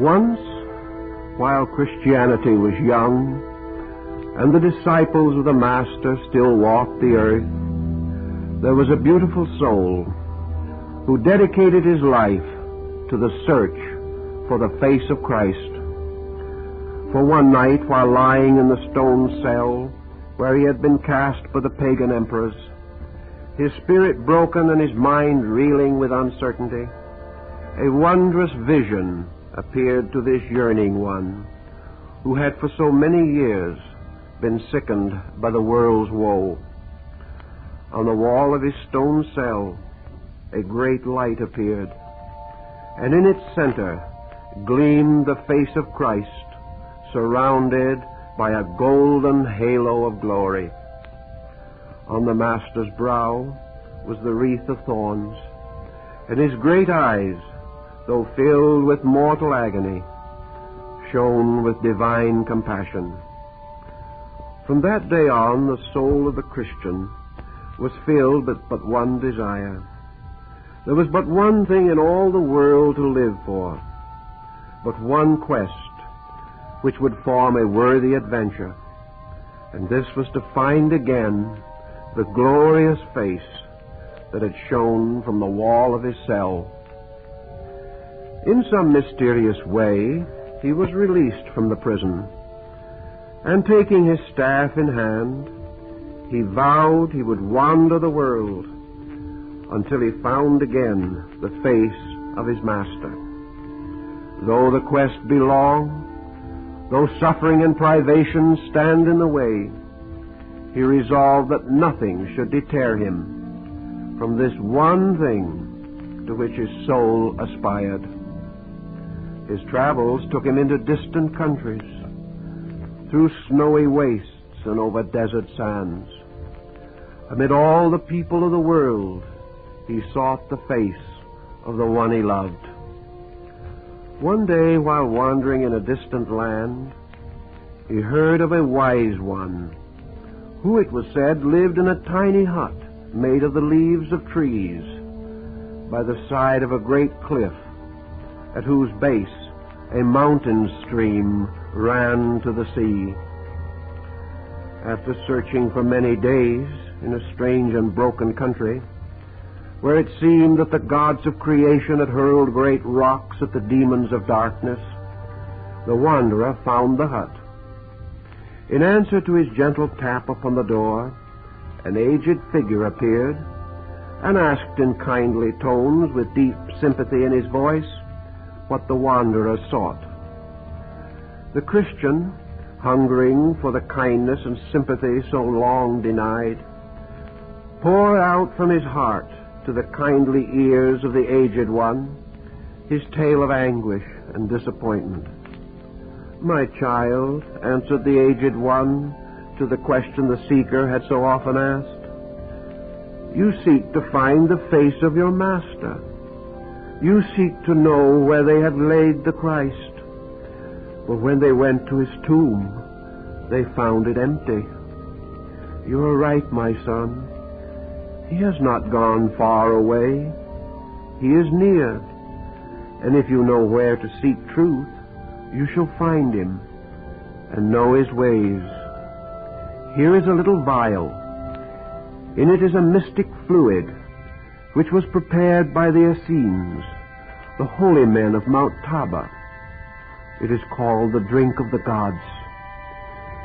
Once, while Christianity was young, and the disciples of the Master still walked the earth, there was a beautiful soul who dedicated his life to the search for the face of Christ. For one night, while lying in the stone cell where he had been cast by the pagan emperors, his spirit broken and his mind reeling with uncertainty, a wondrous vision appeared to this yearning one, who had for so many years been sickened by the world's woe. On the wall of his stone cell, a great light appeared, and in its center gleamed the face of Christ, surrounded by a golden halo of glory. On the Master's brow was the wreath of thorns, and his great eyes, though filled with mortal agony, shone with divine compassion. From that day on, the soul of the Christian was filled with but one desire. There was but one thing in all the world to live for, but one quest which would form a worthy adventure, and this was to find again the glorious face that had shone from the wall of his cell. In some mysterious way, he was released from the prison, and taking his staff in hand, he vowed he would wander the world until he found again the face of his Master. Though the quest be long, though suffering and privation stand in the way, he resolved that nothing should deter him from this one thing to which his soul aspired. His travels took him into distant countries, through snowy wastes and over desert sands. Amid all the people of the world, he sought the face of the one he loved. One day, while wandering in a distant land, he heard of a wise one, who, it was said, lived in a tiny hut made of the leaves of trees by the side of a great cliff, at whose base a mountain stream ran to the sea. After searching for many days in a strange and broken country, where it seemed that the gods of creation had hurled great rocks at the demons of darkness, the wanderer found the hut. In answer to his gentle tap upon the door, an aged figure appeared and asked in kindly tones, with deep sympathy in his voice, what the wanderer sought. The Christian, hungering for the kindness and sympathy so long denied, poured out from his heart to the kindly ears of the aged one his tale of anguish and disappointment. "My child," answered the aged one to the question the seeker had so often asked, "you seek to find the face of your Master. You seek to know where they have laid the Christ. But when they went to his tomb, they found it empty. You are right, my son. He has not gone far away. He is near. And if you know where to seek truth, you shall find him and know his ways. Here is a little vial. In it is a mystic fluid which was prepared by the Essenes, the holy men of Mount Taba. It is called the drink of the gods.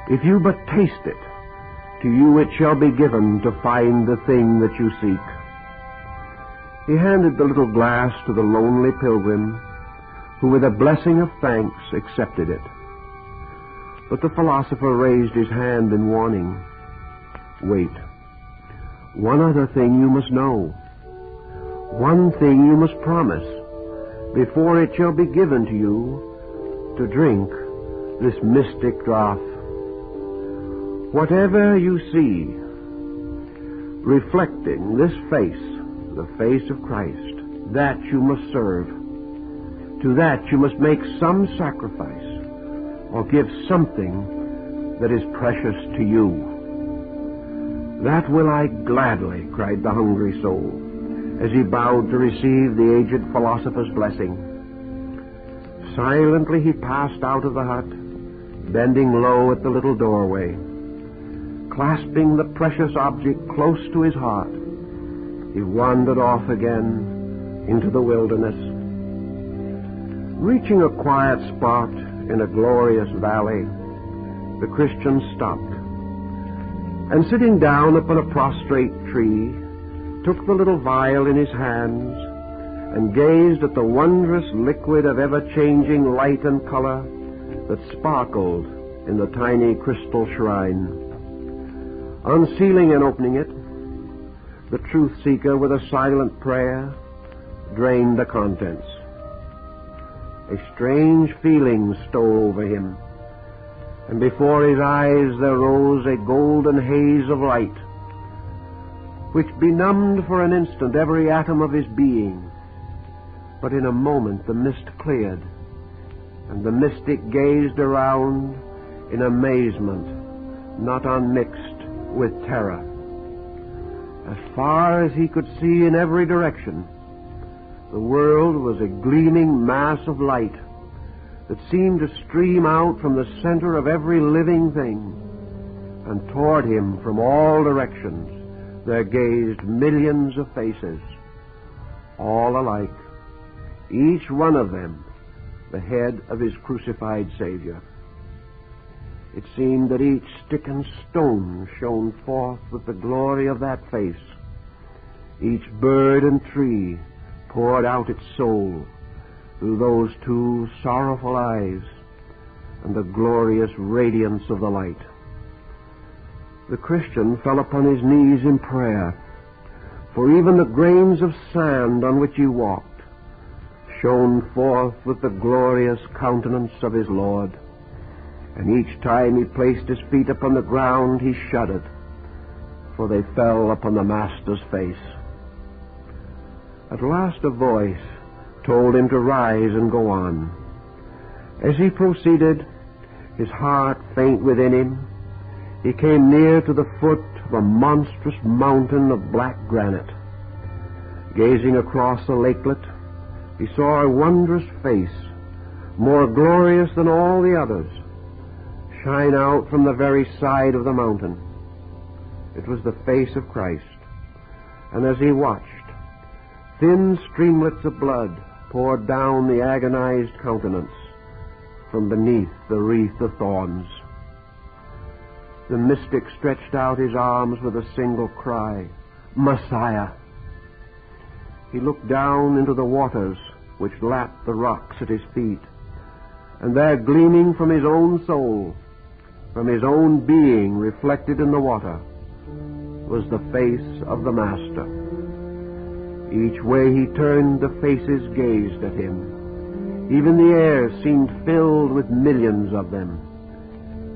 If you but taste it, to you it shall be given to find the thing that you seek." He handed the little glass to the lonely pilgrim, who with a blessing of thanks accepted it. But the philosopher raised his hand in warning. "Wait. One other thing you must know. One thing you must promise, before it shall be given to you to drink this mystic draught. Whatever you see, reflecting this face, the face of Christ, that you must serve. To that you must make some sacrifice, or give something that is precious to you." "That will I gladly," cried the hungry soul, as he bowed to receive the aged philosopher's blessing. Silently he passed out of the hut, bending low at the little doorway. Clasping the precious object close to his heart, he wandered off again into the wilderness. Reaching a quiet spot in a glorious valley, the Christian stopped, and sitting down upon a prostrate tree, took the little vial in his hands and gazed at the wondrous liquid of ever-changing light and color that sparkled in the tiny crystal shrine. Unsealing and opening it, the truth-seeker, with a silent prayer, drained the contents. A strange feeling stole over him, and before his eyes there rose a golden haze of light, which benumbed for an instant every atom of his being. But in a moment the mist cleared, and the mystic gazed around in amazement, not unmixed with terror. As far as he could see in every direction, the world was a gleaming mass of light that seemed to stream out from the center of every living thing, and toward him from all directions there gazed millions of faces, all alike, each one of them the head of his crucified Savior. It seemed that each stick and stone shone forth with the glory of that face. Each bird and tree poured out its soul through those two sorrowful eyes and the glorious radiance of the light. The Christian fell upon his knees in prayer, for even the grains of sand on which he walked shone forth with the glorious countenance of his Lord. And each time he placed his feet upon the ground, he shuddered, for they fell upon the Master's face. At last a voice told him to rise and go on. As he proceeded, his heart faint within him, he came near to the foot of a monstrous mountain of black granite. Gazing across the lakelet, he saw a wondrous face, more glorious than all the others, shine out from the very side of the mountain. It was the face of Christ, and as he watched, thin streamlets of blood poured down the agonized countenance from beneath the wreath of thorns. The mystic stretched out his arms with a single cry, "Messiah!" He looked down into the waters which lapped the rocks at his feet, and there, gleaming from his own soul, from his own being reflected in the water, was the face of the Master. Each way he turned, the faces gazed at him. Even the air seemed filled with millions of them.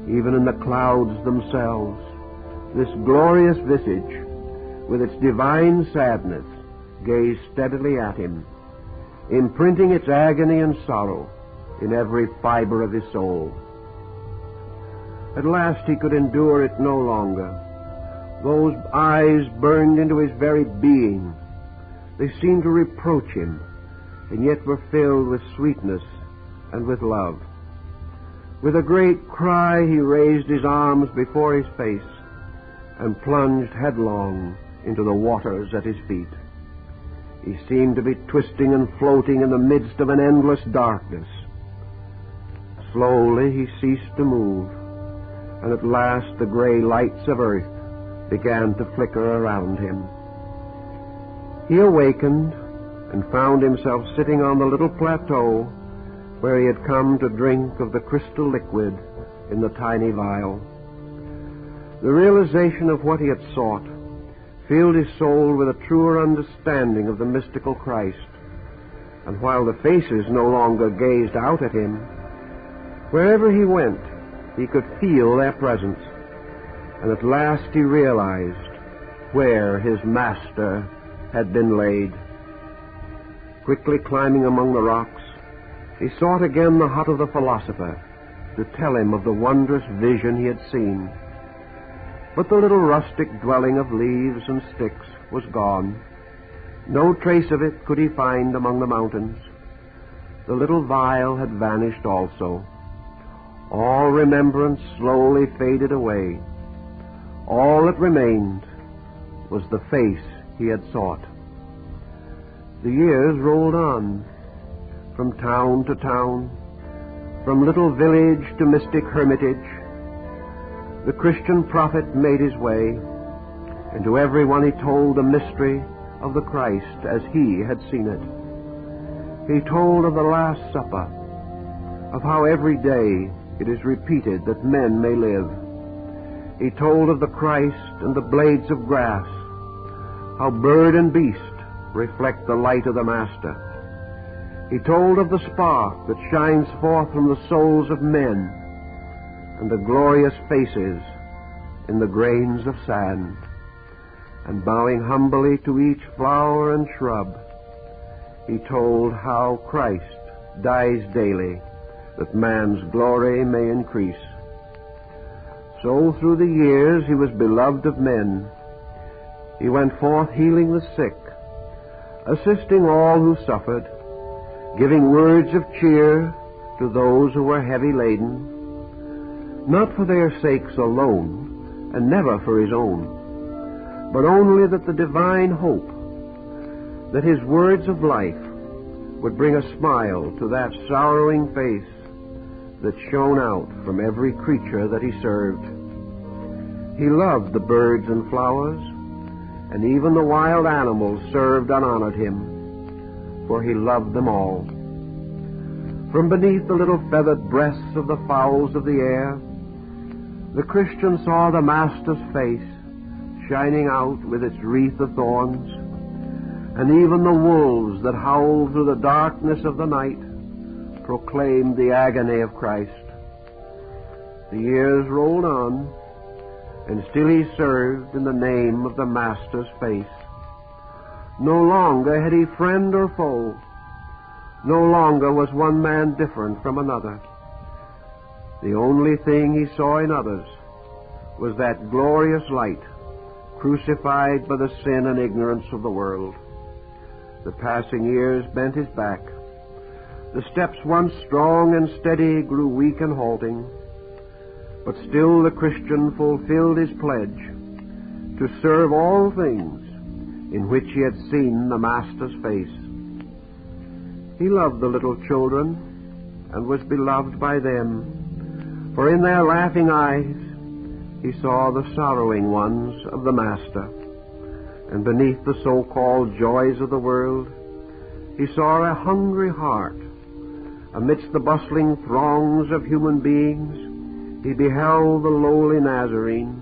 Even in the clouds themselves, this glorious visage, with its divine sadness, gazed steadily at him, imprinting its agony and sorrow in every fiber of his soul. At last he could endure it no longer. Those eyes burned into his very being. They seemed to reproach him, and yet were filled with sweetness and with love. With a great cry, he raised his arms before his face and plunged headlong into the waters at his feet. He seemed to be twisting and floating in the midst of an endless darkness. Slowly he ceased to move, and at last the gray lights of earth began to flicker around him. He awakened and found himself sitting on the little plateau where he had come to drink of the crystal liquid in the tiny vial. The realization of what he had sought filled his soul with a truer understanding of the mystical Christ, and while the faces no longer gazed out at him, wherever he went, he could feel their presence, and at last he realized where his Master had been laid. Quickly climbing among the rocks, he sought again the hut of the philosopher to tell him of the wondrous vision he had seen. But the little rustic dwelling of leaves and sticks was gone. No trace of it could he find among the mountains. The little vial had vanished also. All remembrance slowly faded away. All that remained was the face he had sought. The years rolled on, from town to town, from little village to mystic hermitage. The Christian prophet made his way, and to everyone he told the mystery of the Christ as he had seen it. He told of the Last Supper, of how every day it is repeated that men may live. He told of the Christ and the blades of grass, how bird and beast reflect the light of the Master. He told of the spark that shines forth from the souls of men and the glorious faces in the grains of sand. And bowing humbly to each flower and shrub, he told how Christ dies daily that man's glory may increase. So through the years he was beloved of men. He went forth healing the sick, assisting all who suffered, giving words of cheer to those who were heavy laden, not for their sakes alone, and never for his own, but only that the divine hope, that his words of life would bring a smile to that sorrowing face that shone out from every creature that he served. He loved the birds and flowers, and even the wild animals served and honored him, for he loved them all. From beneath the little feathered breasts of the fowls of the air, the Christian saw the Master's face shining out with its wreath of thorns, and even the wolves that howled through the darkness of the night proclaimed the agony of Christ. The years rolled on, and still he served in the name of the Master's face. No longer had he friend or foe. No longer was one man different from another. The only thing he saw in others was that glorious light, crucified by the sin and ignorance of the world. The passing years bent his back. The steps once strong and steady grew weak and halting. But still the Christian fulfilled his pledge to serve all things in which he had seen the Master's face. He loved the little children and was beloved by them, for in their laughing eyes he saw the sorrowing ones of the Master, and beneath the so-called joys of the world he saw a hungry heart. Amidst the bustling throngs of human beings he beheld the lowly Nazarene,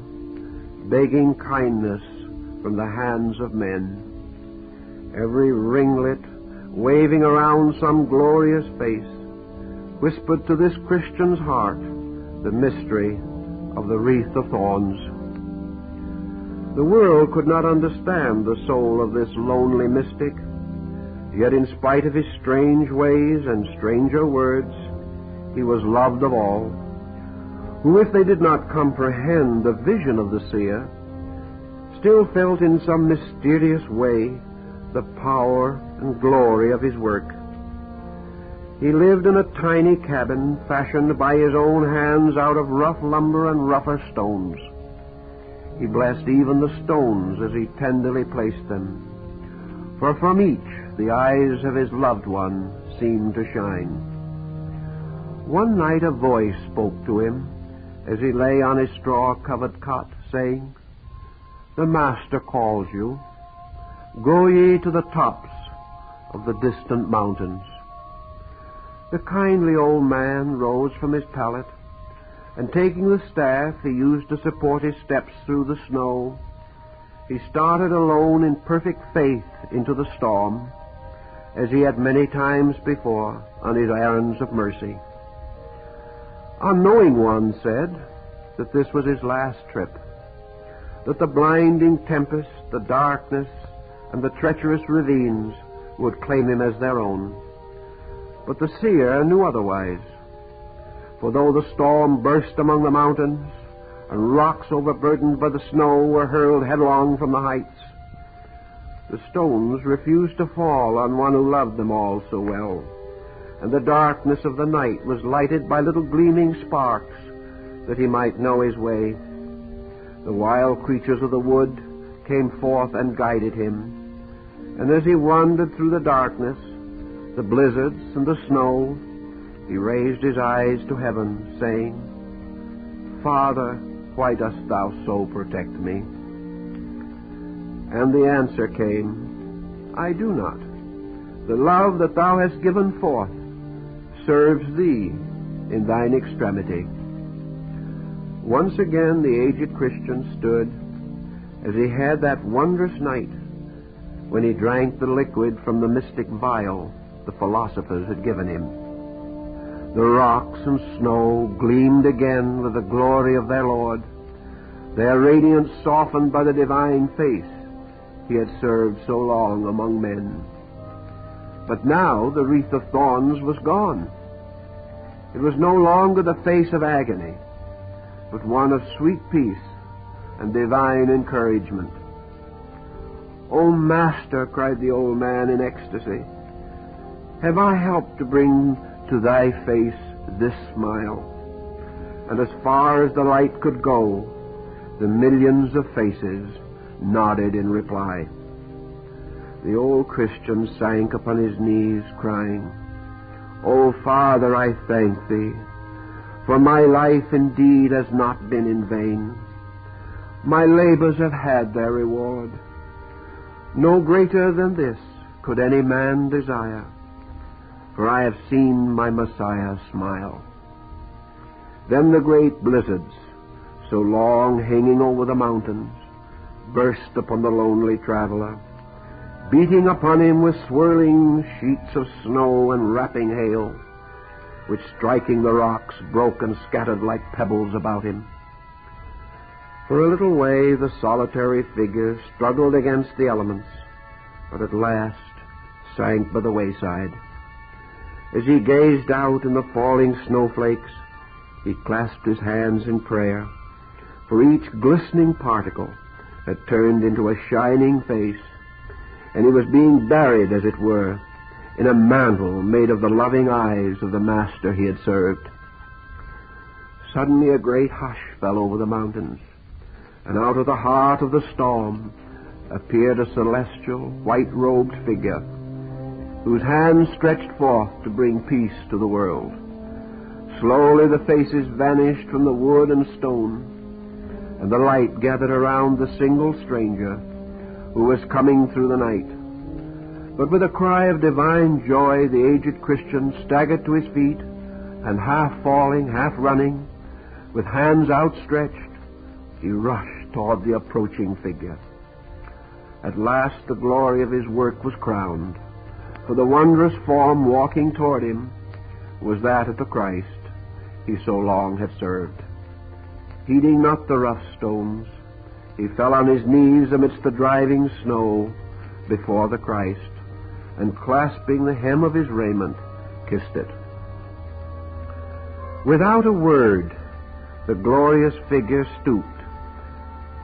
begging kindness from the hands of men. Every ringlet, waving around some glorious face, whispered to this Christian's heart the mystery of the wreath of thorns. The world could not understand the soul of this lonely mystic, yet in spite of his strange ways and stranger words, he was loved of all, who, if they did not comprehend the vision of the seer, still felt in some mysterious way the power and glory of his work. He lived in a tiny cabin fashioned by his own hands out of rough lumber and rougher stones. He blessed even the stones as he tenderly placed them, for from each the eyes of his loved one seemed to shine. One night a voice spoke to him as he lay on his straw-covered cot, saying, "The Master calls you. Go ye to the tops of the distant mountains." The kindly old man rose from his pallet, and taking the staff he used to support his steps through the snow, he started alone in perfect faith into the storm, as he had many times before on his errands of mercy. Unknowing one said that this was his last trip, that the blinding tempest, the darkness, and the treacherous ravines would claim him as their own. But the seer knew otherwise, for though the storm burst among the mountains, and rocks overburdened by the snow were hurled headlong from the heights, the stones refused to fall on one who loved them all so well, and the darkness of the night was lighted by little gleaming sparks, that he might know his way. The wild creatures of the wood came forth and guided him, and as he wandered through the darkness, the blizzards and the snow, he raised his eyes to heaven, saying, "Father, why dost thou so protect me?" And the answer came, "I do not. The love that thou hast given forth serves thee in thine extremity." Once again the aged Christian stood as he had that wondrous night when he drank the liquid from the mystic vial the philosophers had given him. The rocks and snow gleamed again with the glory of their Lord, their radiance softened by the divine face he had served so long among men. But now the wreath of thorns was gone. It was no longer the face of agony, but one of sweet peace and divine encouragement. "O Master," cried the old man in ecstasy, "have I helped to bring to thy face this smile?" And as far as the light could go, the millions of faces nodded in reply. The old Christian sank upon his knees, crying, "O Father, I thank thee, for my life indeed has not been in vain. My labors have had their reward. No greater than this could any man desire, for I have seen my Messiah smile." Then the great blizzards, so long hanging over the mountains, burst upon the lonely traveler, beating upon him with swirling sheets of snow and rapping hail, which, striking the rocks, broke and scattered like pebbles about him. For a little way the solitary figure struggled against the elements, but at last sank by the wayside. As he gazed out in the falling snowflakes, he clasped his hands in prayer, for each glistening particle had turned into a shining face, and he was being buried, as it were, in a mantle made of the loving eyes of the Master he had served. Suddenly a great hush fell over the mountains, and out of the heart of the storm appeared a celestial, white-robed figure, whose hands stretched forth to bring peace to the world. Slowly the faces vanished from the wood and stone, and the light gathered around the single stranger who was coming through the night. But with a cry of divine joy, the aged Christian staggered to his feet, and half falling, half running, with hands outstretched, he rushed toward the approaching figure. At last the glory of his work was crowned, for the wondrous form walking toward him was that of the Christ he so long had served. Heeding not the rough stones, he fell on his knees amidst the driving snow before the Christ, and clasping the hem of his raiment, kissed it. Without a word, the glorious figure stooped,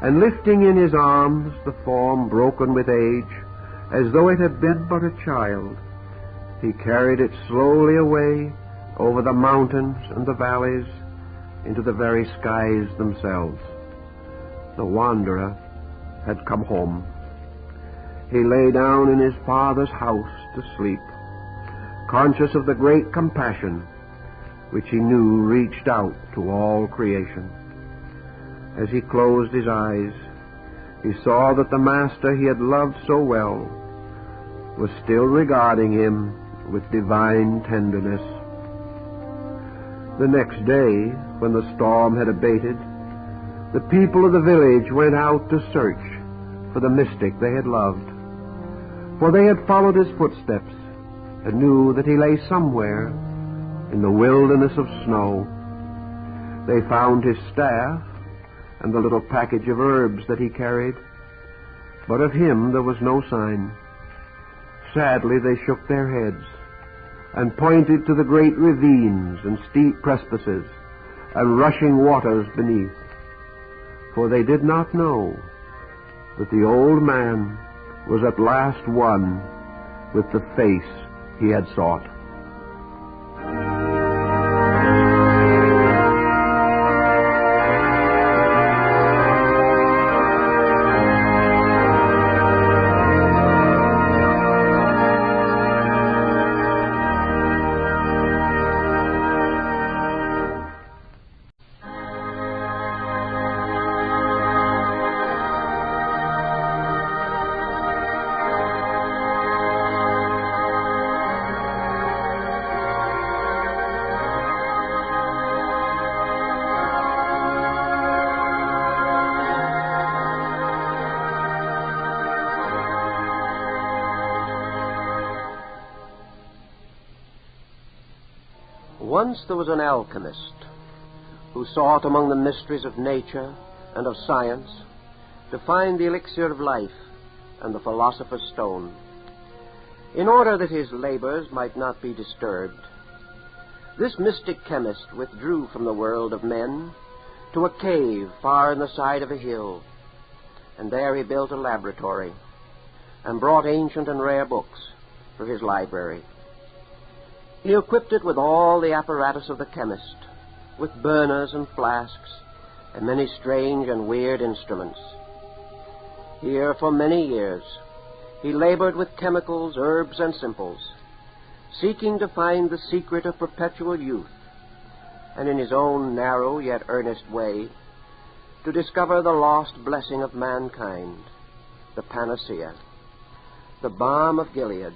and lifting in his arms the form broken with age, as though it had been but a child, he carried it slowly away over the mountains and the valleys into the very skies themselves. The wanderer had come home. He lay down in his Father's house to sleep, conscious of the great compassion which he knew reached out to all creation. As he closed his eyes, he saw that the Master he had loved so well was still regarding him with divine tenderness. The next day, when the storm had abated, the people of the village went out to search for the mystic they had loved, for they had followed his footsteps and knew that he lay somewhere in the wilderness of snow. They found his staff and the little package of herbs that he carried, but of him there was no sign. Sadly they shook their heads and pointed to the great ravines and steep precipices and rushing waters beneath, for they did not know that the old man was at last one with the face he had sought. Once there was an alchemist who sought among the mysteries of nature and of science to find the elixir of life and the philosopher's stone. In order that his labors might not be disturbed, this mystic chemist withdrew from the world of men to a cave far in the side of a hill, and there he built a laboratory and brought ancient and rare books for his library. He equipped it with all the apparatus of the chemist, with burners and flasks and many strange and weird instruments. Here for many years he labored with chemicals, herbs, and simples, seeking to find the secret of perpetual youth, and in his own narrow yet earnest way to discover the lost blessing of mankind, the panacea, the balm of Gilead,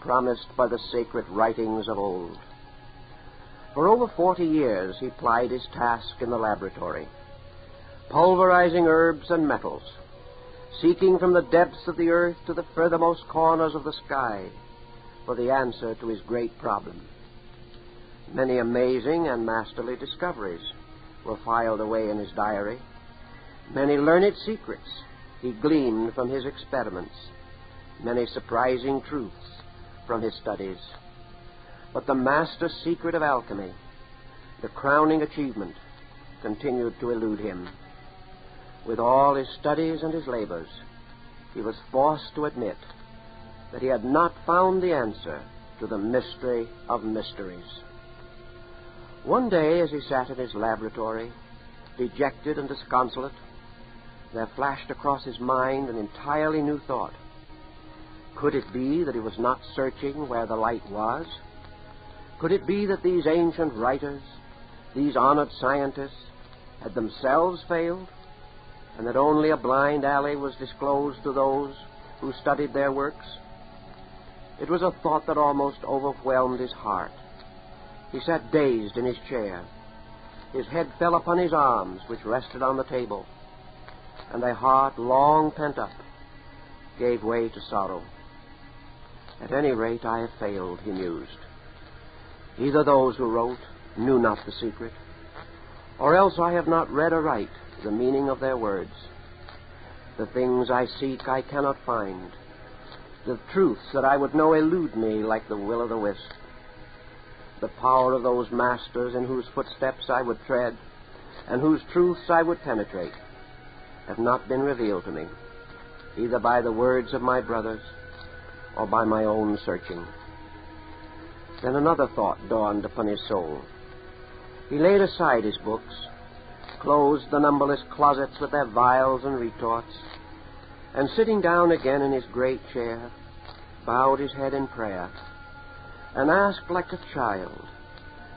promised by the sacred writings of old. For over 40 years he plied his task in the laboratory, pulverizing herbs and metals, seeking from the depths of the earth to the furthermost corners of the sky for the answer to his great problem. Many amazing and masterly discoveries were filed away in his diary. Many learned secrets he gleaned from his experiments, many surprising truths from his studies. But the master secret of alchemy, the crowning achievement, continued to elude him. With all his studies and his labors, he was forced to admit that he had not found the answer to the mystery of mysteries. One day, as he sat in his laboratory, dejected and disconsolate, there flashed across his mind an entirely new thought. Could it be that he was not searching where the light was? Could it be that these ancient writers, these honored scientists, had themselves failed, and that only a blind alley was disclosed to those who studied their works? It was a thought that almost overwhelmed his heart. He sat dazed in his chair. His head fell upon his arms, which rested on the table, and a heart long pent up gave way to sorrow. At any rate, I have failed, he mused. Either those who wrote knew not the secret, or else I have not read aright the meaning of their words. The things I seek I cannot find. The truths that I would know elude me like the will-o'-the-wisp. The power of those masters in whose footsteps I would tread, and whose truths I would penetrate, have not been revealed to me, either by the words of my brothers or by my own searching. Then another thought dawned upon his soul. He laid aside his books, closed the numberless closets with their vials and retorts, and sitting down again in his great chair, bowed his head in prayer, and asked like a child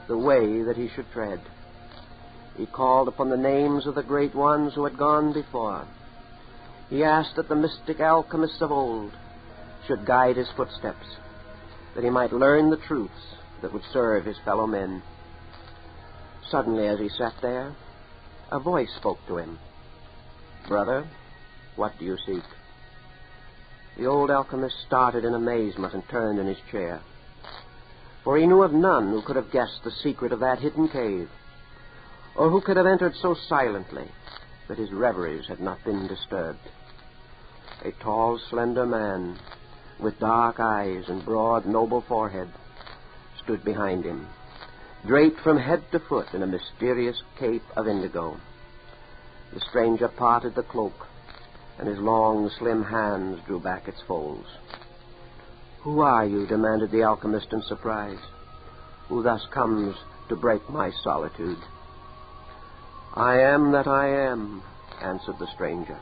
the way that he should tread. He called upon the names of the great ones who had gone before. He asked that the mystic alchemists of old should guide his footsteps, that he might learn the truths that would serve his fellow men. Suddenly, as he sat there, a voice spoke to him. "Brother, what do you seek?" The old alchemist started in amazement and turned in his chair, for he knew of none who could have guessed the secret of that hidden cave, or who could have entered so silently that his reveries had not been disturbed. A tall, slender man, with dark eyes and broad, noble forehead, stood behind him, draped from head to foot in a mysterious cape of indigo. The stranger parted the cloak, and his long, slim hands drew back its folds. "Who are you?" demanded the alchemist in surprise. "Who thus comes to break my solitude?" "I am that I am," answered the stranger.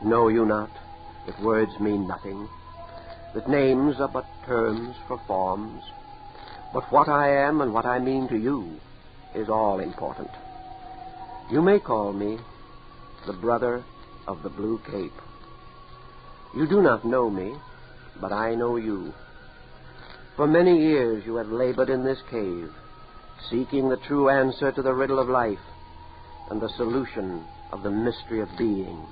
"Know you not that words mean nothing, that names are but terms for forms? But what I am and what I mean to you is all important. You may call me the brother of the Blue Cape. You do not know me, but I know you. For many years you have labored in this cave, seeking the true answer to the riddle of life and the solution of the mystery of being.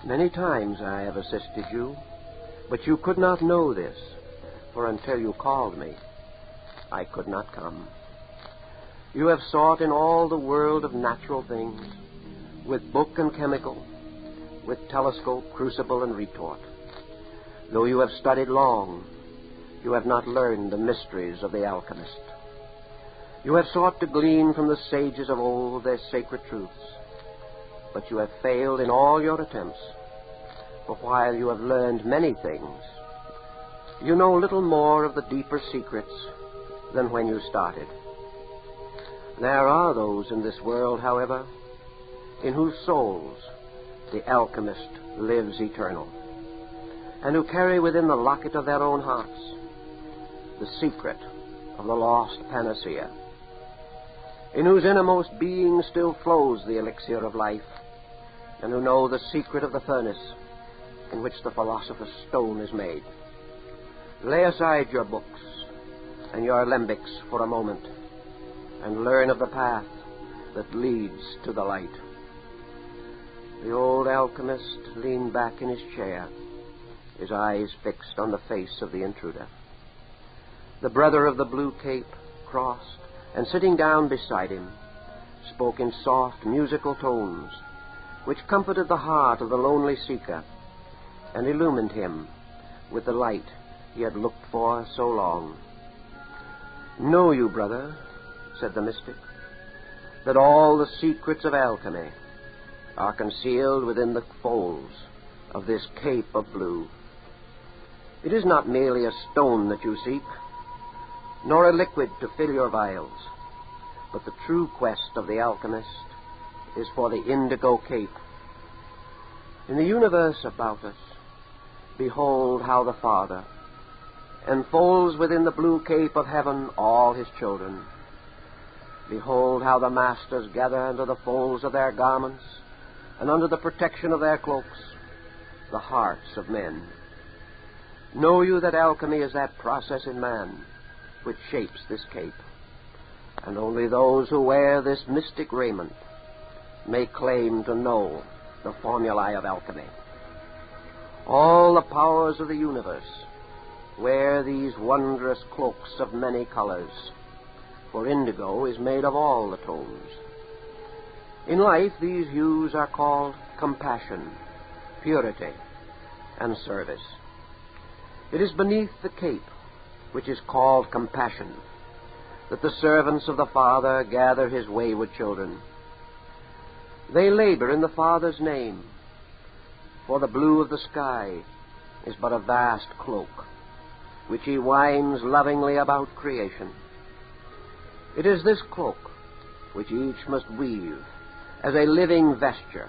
Many times I have assisted you, but you could not know this, for until you called me, I could not come. You have sought in all the world of natural things, with book and chemical, with telescope, crucible, and retort. Though you have studied long, you have not learned the mysteries of the alchemist. You have sought to glean from the sages of old their sacred truths, but you have failed in all your attempts. For while you have learned many things, you know little more of the deeper secrets than when you started. There are those in this world, however, in whose souls the alchemist lives eternal, and who carry within the locket of their own hearts the secret of the lost panacea, in whose innermost being still flows the elixir of life, and who know the secret of the furnace in which the philosopher's stone is made. Lay aside your books and your alembics for a moment, and learn of the path that leads to the light. The old alchemist leaned back in his chair, his eyes fixed on the face of the intruder. The brother of the blue cape crossed, and sitting down beside him, spoke in soft, musical tones, which comforted the heart of the lonely seeker, and illumined him with the light he had looked for so long. "Know you, brother," said the mystic, "that all the secrets of alchemy are concealed within the folds of this cape of blue. It is not merely a stone that you seek, nor a liquid to fill your vials, but the true quest of the alchemist is for the indigo cape. In the universe about us, behold how the Father enfolds within the blue cape of heaven all his children. Behold how the masters gather under the folds of their garments and under the protection of their cloaks the hearts of men. Know you that alchemy is that process in man which shapes this cape, and only those who wear this mystic raiment may claim to know the formulae of alchemy. All the powers of the universe wear these wondrous cloaks of many colors, for indigo is made of all the tones. In life, these hues are called compassion, purity, and service. It is beneath the cape, which is called compassion, that the servants of the Father gather his wayward children. They labor in the Father's name, for the blue of the sky is but a vast cloak, which he winds lovingly about creation. It is this cloak which each must weave as a living vesture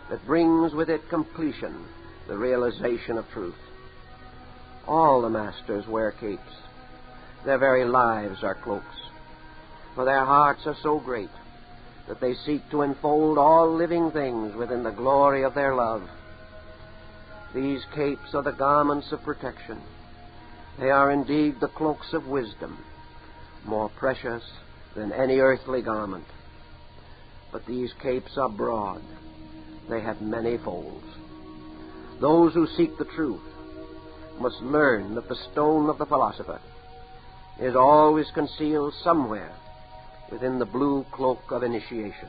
that brings with it completion the realization of truth. All the masters wear capes. Their very lives are cloaks, for their hearts are so great that they seek to enfold all living things within the glory of their love. These capes are the garments of protection. They are indeed the cloaks of wisdom, more precious than any earthly garment. But these capes are broad. They have many folds. Those who seek the truth must learn that the stone of the philosopher is always concealed somewhere within the blue cloak of initiation.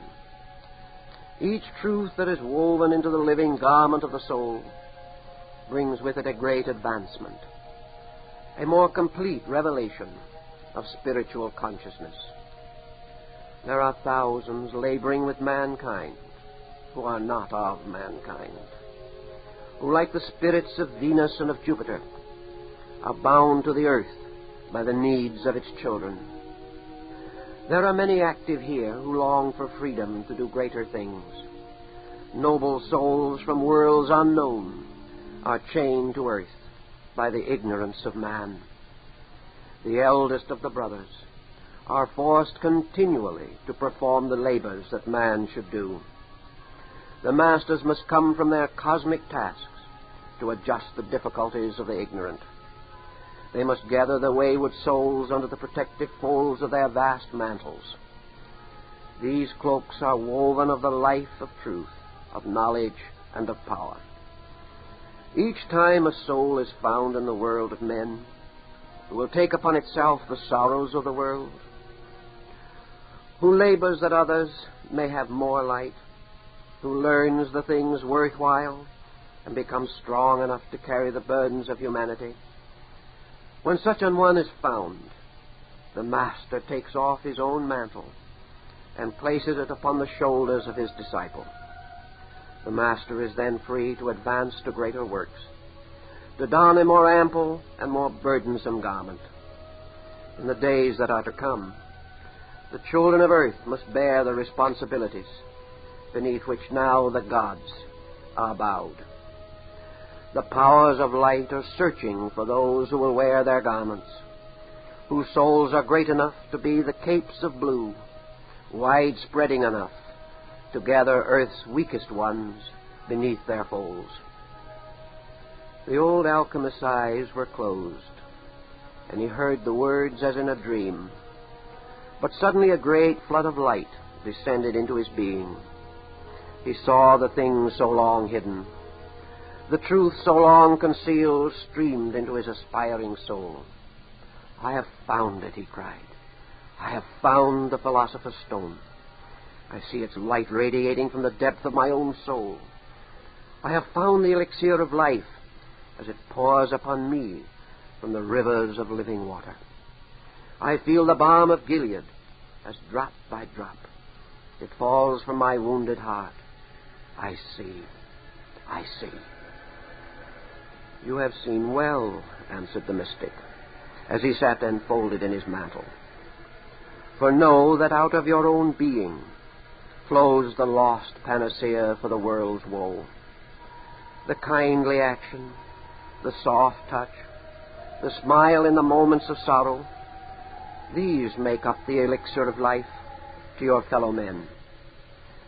Each truth that is woven into the living garment of the soul brings with it a great advancement, a more complete revelation of spiritual consciousness. There are thousands laboring with mankind who are not of mankind, who, like the spirits of Venus and of Jupiter, are bound to the earth by the needs of its children. There are many active here who long for freedom to do greater things. Noble souls from worlds unknown are chained to earth by the ignorance of man. The eldest of the brothers are forced continually to perform the labors that man should do. The masters must come from their cosmic tasks to adjust the difficulties of the ignorant. They must gather the wayward souls under the protective folds of their vast mantles. These cloaks are woven of the life of truth, of knowledge, and of power. Each time a soul is found in the world of men, who will take upon itself the sorrows of the world, who labors that others may have more light, who learns the things worthwhile and becomes strong enough to carry the burdens of humanity. When such an one is found, the Master takes off his own mantle and places it upon the shoulders of his disciple. The Master is then free to advance to greater works, to don a more ample and more burdensome garment. In the days that are to come, the children of earth must bear the responsibilities beneath which now the gods are bowed. The powers of light are searching for those who will wear their garments, whose souls are great enough to be the capes of blue, wide-spreading enough to gather earth's weakest ones beneath their folds. The old alchemist's eyes were closed, and he heard the words as in a dream. But suddenly a great flood of light descended into his being. He saw the things so long hidden. The truth so long concealed streamed into his aspiring soul. "I have found it," he cried. "I have found the Philosopher's Stone. I see its light radiating from the depth of my own soul. I have found the elixir of life as it pours upon me from the rivers of living water. I feel the balm of Gilead as drop by drop it falls from my wounded heart. I see, I see." "You have seen well," answered the mystic, as he sat enfolded in his mantle. "For know that out of your own being flows the lost panacea for the world's woe. The kindly action, the soft touch, the smile in the moments of sorrow, these make up the elixir of life to your fellow men.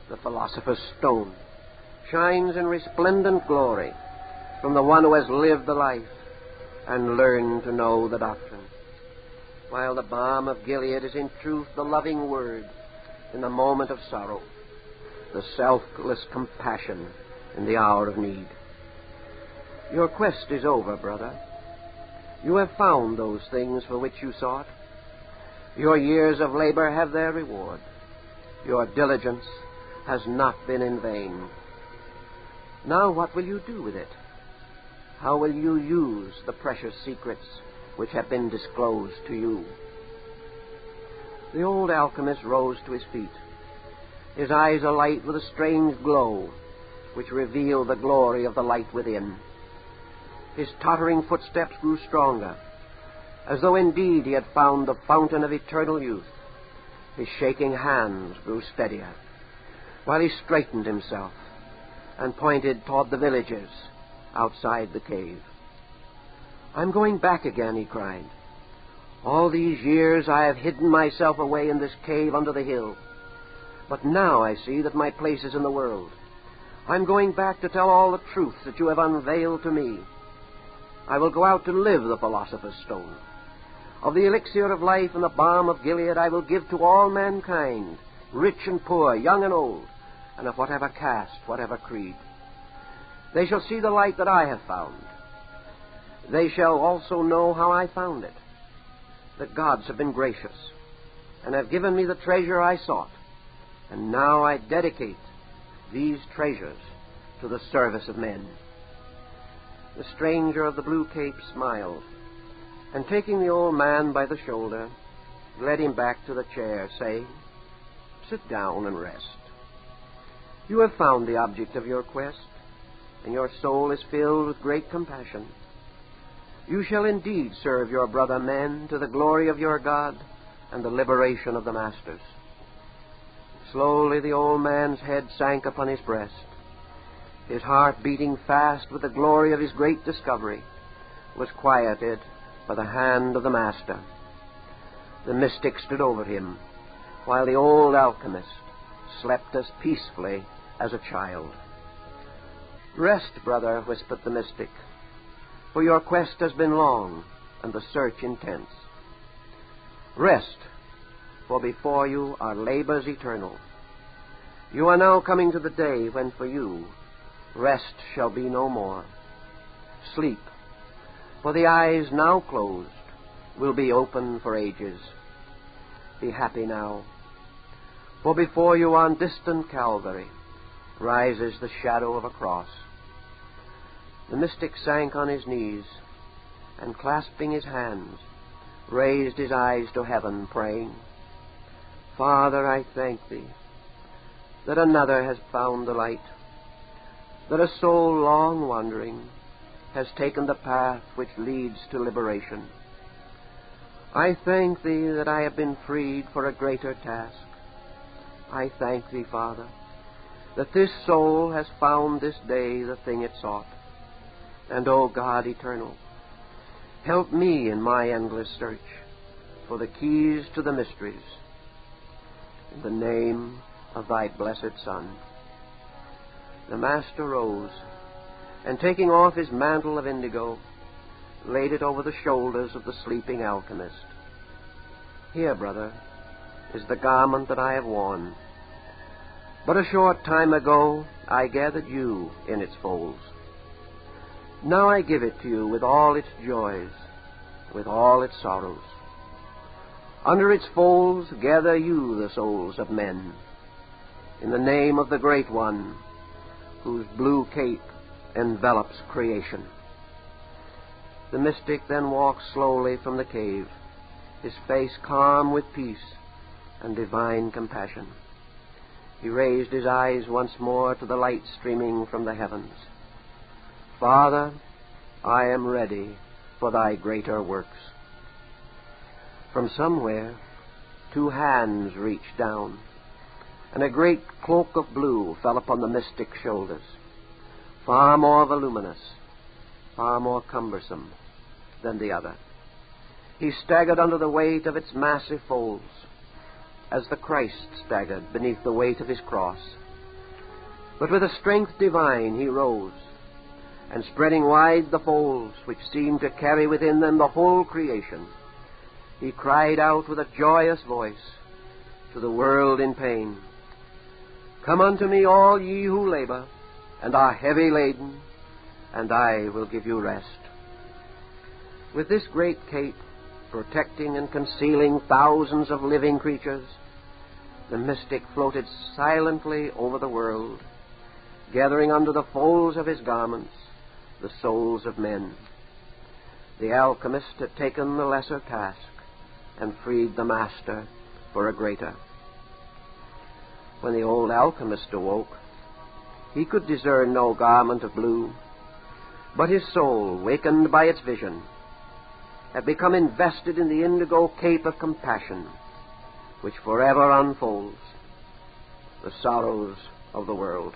The Philosopher's Stone shines in resplendent glory from the one who has lived the life and learned to know the doctrine, while the balm of Gilead is in truth the loving word in the moment of sorrow, the selfless compassion in the hour of need. Your quest is over, brother. You have found those things for which you sought. Your years of labor have their reward. Your diligence has not been in vain. Now what will you do with it? How will you use the precious secrets which have been disclosed to you?" The old alchemist rose to his feet, his eyes alight with a strange glow which revealed the glory of the light within. His tottering footsteps grew stronger, as though indeed he had found the fountain of eternal youth. His shaking hands grew steadier, while he straightened himself and pointed toward the villages outside the cave. "I'm going back again," he cried. "All these years I have hidden myself away in this cave under the hill. But now I see that my place is in the world. I'm going back to tell all the truths that you have unveiled to me. I will go out to live the Philosopher's Stone. Of the elixir of life and the balm of Gilead I will give to all mankind, rich and poor, young and old, and of whatever caste, whatever creed. They shall see the light that I have found. They shall also know how I found it. The gods have been gracious and have given me the treasure I sought, and now I dedicate these treasures to the service of men." The stranger of the blue cape smiled, and taking the old man by the shoulder, led him back to the chair, saying, "Sit down and rest. You have found the object of your quest, and your soul is filled with great compassion. You shall indeed serve your brother men to the glory of your God and the liberation of the masters." Slowly the old man's head sank upon his breast. His heart, beating fast with the glory of his great discovery, was quieted by the hand of the Master. The mystic stood over him, while the old alchemist slept as peacefully as a child. "Rest, brother," whispered the mystic, "for your quest has been long and the search intense. Rest, for before you are labors eternal. You are now coming to the day when for you rest shall be no more. Sleep, for the eyes now closed will be open for ages. Be happy now, for before you on distant Calvary rises the shadow of a cross. The mystic sank on his knees, and clasping his hands, raised his eyes to heaven, praying, Father, I thank thee that another has found the light, that a soul long wandering has taken the path which leads to liberation. I thank thee that I have been freed for a greater task. I thank thee, Father, that this soul has found this day the thing it sought. And, O God eternal, help me in my endless search for the keys to the mysteries. In the name of thy blessed Son. The Master rose, and taking off his mantle of indigo, laid it over the shoulders of the sleeping alchemist. Here, brother, is the garment that I have worn. But a short time ago I gathered you in its folds. Now I give it to you with all its joys, with all its sorrows. Under its folds gather you the souls of men, in the name of the Great One, whose blue cape envelops creation. The mystic then walked slowly from the cave, his face calm with peace and divine compassion. He raised his eyes once more to the light streaming from the heavens. Father, I am ready for thy greater works. From somewhere, two hands reached down, and a great cloak of blue fell upon the mystic's shoulders, far more voluminous, far more cumbersome than the other. He staggered under the weight of its massive folds, as the Christ staggered beneath the weight of his cross. But with a strength divine he rose, and spreading wide the folds which seemed to carry within them the whole creation, he cried out with a joyous voice to the world in pain, Come unto me, all ye who labor and are heavy laden, and I will give you rest. With this great cape, protecting and concealing thousands of living creatures, the mystic floated silently over the world, gathering under the folds of his garments the souls of men. The alchemist had taken the lesser task and freed the master for a greater. When the old alchemist awoke, he could discern no garment of blue, but his soul, wakened by its vision, had become invested in the indigo cape of compassion, which forever unfolds the sorrows of the world.